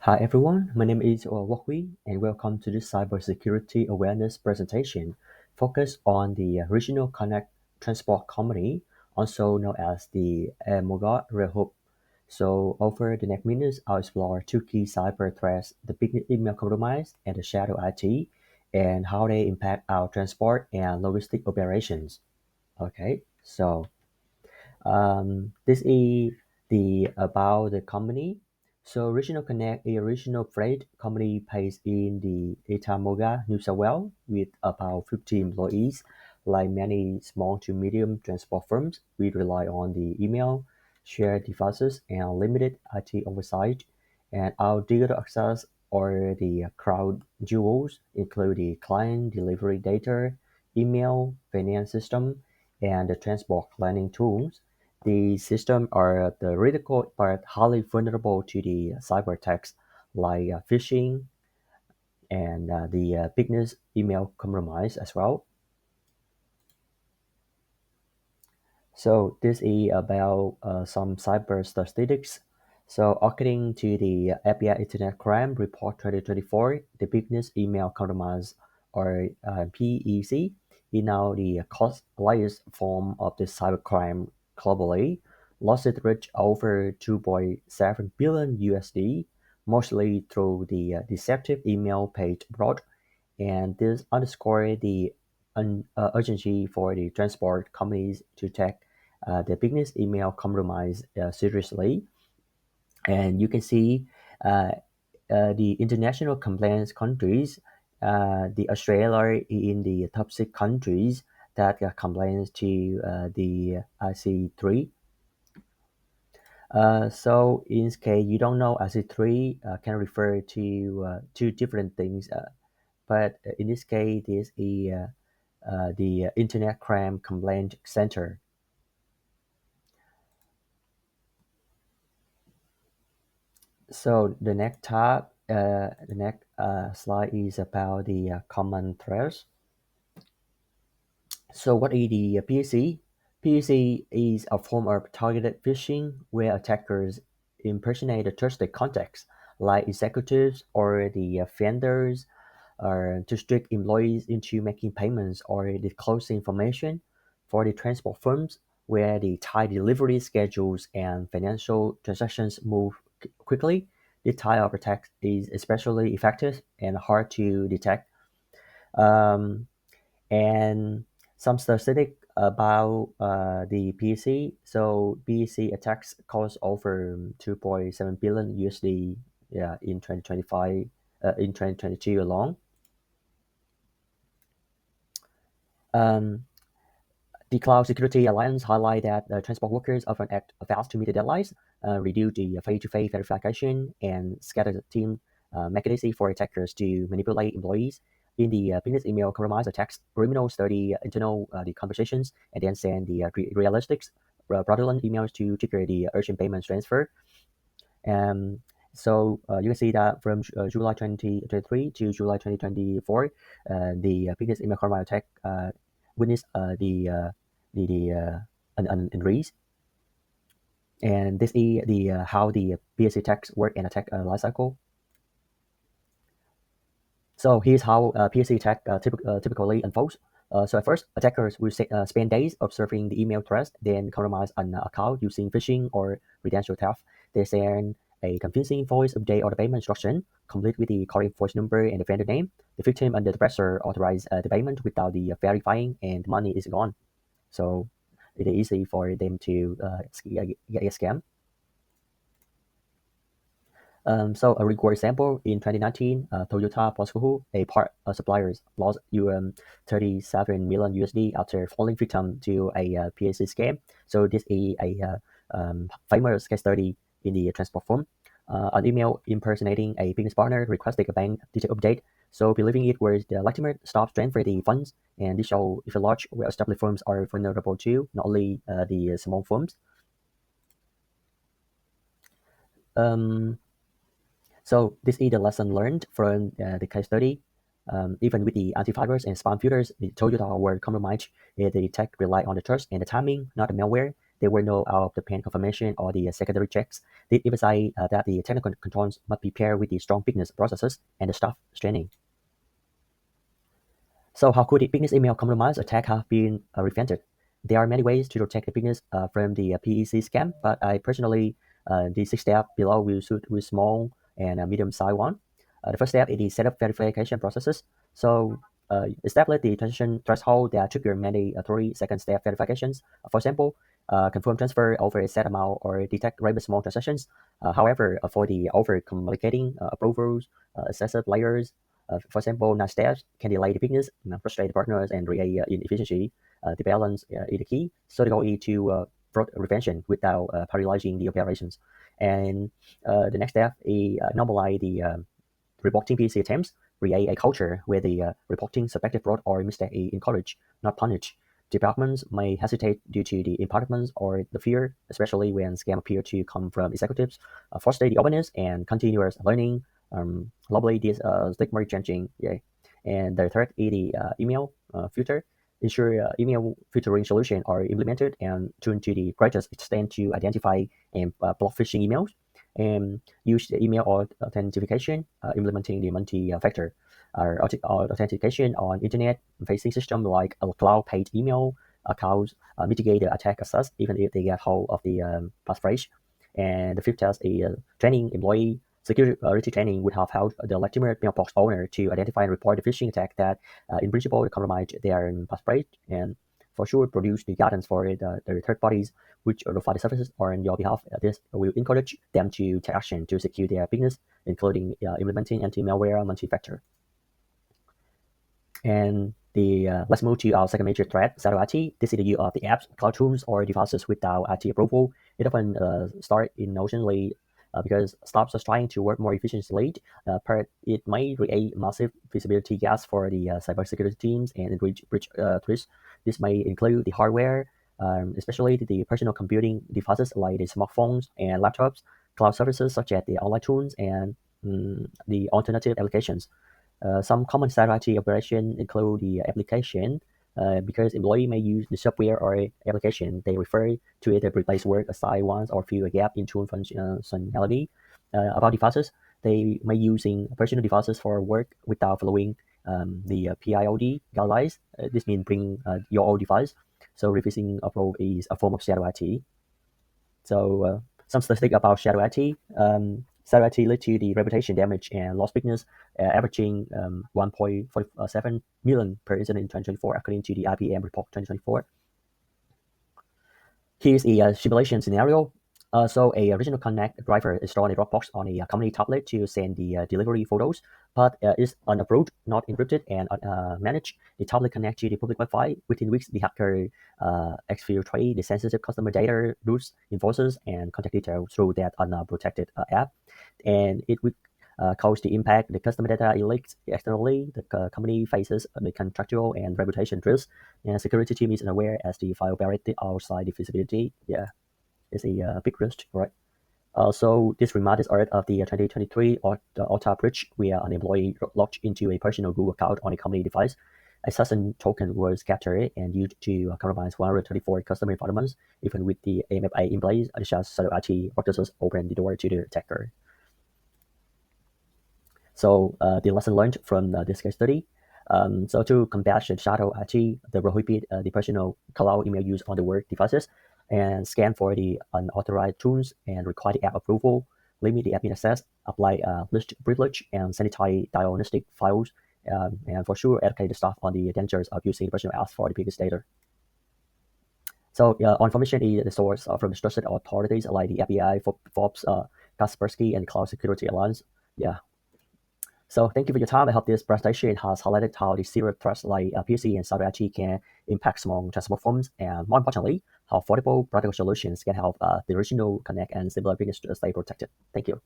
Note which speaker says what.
Speaker 1: Hi everyone, my name is QuocHuy and welcome to this cybersecurity awareness presentation focused on the regional connect transport company, also known as the AT1 Railhub. So over the next minutes, I'll explore two key cyber threats, the big email compromise and the shadow IT, and how they impact our transport and logistic operations. Okay, so this is the about the company. So Regional Connect is a regional freight company based in the Etamoga, New South Wales, with about 50 employees. Like many small to medium transport firms, we rely on the email, shared devices, and limited IT oversight. And our digital access or the crowd jewels include the client delivery data, email, finance system, and the transport planning tools. The systems are theoretical but highly vulnerable to the cyber attacks like phishing and the business email compromise as well. So this is about some cyber statistics. So according to the FBI Internet Crime Report 2024, the business email compromise or PEC is now the cost largest form of the cybercrime globally. Losses reach over 2.7 billion USD, mostly through the deceptive email page fraud, and this underscores the urgency for the transport companies to take the business email compromise seriously. And you can see uh, the international compliance countries, the Australia in the top six countries that compliance to the IC3. So in this case, you don't know IC3 can refer to two different things. But in this case, this is the Internet Crime Complaint Center. So the next slide is about the common threats. So what is the PSC? PSC is a form of targeted phishing where attackers impersonate the trusted contacts like executives or the vendors to trick employees into making payments or disclosing information for the transport firms where the tight delivery schedules and financial transactions move quickly. This type of attack is especially effective and hard to detect. Um, and some statistic about the PEC. So PEC attacks cost over 2.7 billion USD, yeah, in 2025, in 2022 alone. Um, The Cloud Security Alliance highlight that transport workers often act fast to meet the deadlines, reduce the face-to-face verification, and scatter the team, make it easy for attackers to manipulate employees. In the business email compromise attacks, criminals study internal the conversations and then send the realistic fraudulent emails to trigger the urgent payment transfer. Um, so you can see that from July 2023 to July 2024, the biggest email compromise attack witnessed an increase. And this is the how the BSC attacks work and attack lifecycle. So here's how PSC attack typically unfolds. So at first, attackers will spend days observing the email threads, then compromise an account using phishing or credential theft. They send a convincing voice update or the payment instruction, complete with the correct voice number and the vendor name. The victim under the pressure authorize the payment without the verifying, and the money is gone. So it is easy for them to get a scam. So a real example, in 2019, Toyota QuocHuy, a part suppliers, lost 37 million USD after falling victim to a PAC scam. So this is a famous case study in the transport firm. An email impersonating a business partner requesting a bank detail update. So believing it was the legitimate stop transfer the funds, and this show if a large well-established firms are vulnerable too, not only the small firms. Um, So this is the lesson learned from the case study. Even with the antivirus and spam filters, the Toyota were compromised. The tech relied on the trust and the timing, not the malware. there were no out-of-the-pane confirmation or the secondary checks. This emphasized that the technical controls must be paired with the strong business processes and the staff training. So how could the business email compromise attack have been prevented? There are many ways to protect the business from the PEC scam, but I personally, the 6 steps below will suit with small and medium-sized one. The first step is the setup verification processes. So establish the transaction threshold that trigger mandatory second-step verifications. For example, confirm transfer over a set amount or detect rather small transactions. However, for the over-complicating approvals, excessive layers, for example, nice steps can delay the business, frustrate the partners, and create inefficiency. The balance is the key. So the goal is to fraud prevention without paralyzing the operations. And the next step is normalize the reporting PEC attempts, create a culture where the reporting suspected fraud or mistake is encouraged, not punished. Departments may hesitate due to the empowerment or the fear, especially when scams appear to come from executives. Foster the openness and continuous learning. Globally, this stigma changing. Yeah. And the third is the email filter. Ensure email filtering solutions are implemented and tuned to the greatest extent to identify and block phishing emails. And use the email authentication, implementing the multi-factor authentication on internet-facing systems like a cloud-based email accounts mitigate the attack access even if they get hold of the passphrase. And the fifth test is training employee security training would have helped the legitimate mailbox owner to identify and report the phishing attack that, in principle, compromise their passphrase and for sure produce the guidance for the third parties which provide the services on your behalf. This will encourage them to take action to secure their business, including implementing anti-malware multi-factor. And let's move to our second major threat, shadow IT. This is the use of the apps, cloud tools, or devices without IT approval. It often starts innocently because startups are trying to work more efficiently. But it may create massive visibility gaps for the cybersecurity teams and breach threats. This may include the hardware, especially the personal computing devices like the smartphones and laptops, cloud services such as the online tools and the alternative applications. Some common shadow IT operations include the application, because employee may use the software or application they refer to either replace work assigned once or fill a gap in tool functionality. About devices, they may using personal devices for work without following the PIOD guidelines. This means bring your own device. So refusing approval is a form of shadow IT. So some statistics about shadow IT. Shadow IT led to the reputation damage and lost business, averaging 1.47 million per incident in 2024, according to the IBM report 2024. Here's a simulation scenario. So a Regional Connect driver installed a Dropbox on a company tablet to send the delivery photos, but is unapproved, not encrypted, and managed. The tablet connects to the public Wi-Fi. Within weeks, the hacker exfiltrate the sensitive customer data, routes, invoices, and contact details through that unprotected app. And it would cause the impact. The customer data is leaked externally. The company faces the contractual and reputation risks, and security team is unaware as the file buried outside the visibility. Yeah, it's a big risk, right? So this reminds us of the 2023 Alta breach, where an employee logged into a personal Google account on a company device. A certain token was captured and used to compromise 134 customer environments. Even with the AMFA in place, just IT practices opened the door to the attacker. So the lesson learned from this case study. So to combat shadow IT, the prohibit the personal cloud email use on the work devices, and scan for the unauthorized tools and require the app approval, limit the admin access, apply list privilege, and sanitize diagnostic files, and for sure educate the staff on the dangers of using the personal apps for the business data. So information is the source from trusted authorities like the FBI, Forbes, Kaspersky, and Cloud Security Alliance. Yeah. So thank you for your time. I hope this presentation has highlighted how the serious threats like PC and cyber IT can impact small transport firms, and more importantly, how affordable practical solutions can help the regional connect and similar business to stay protected. Thank you.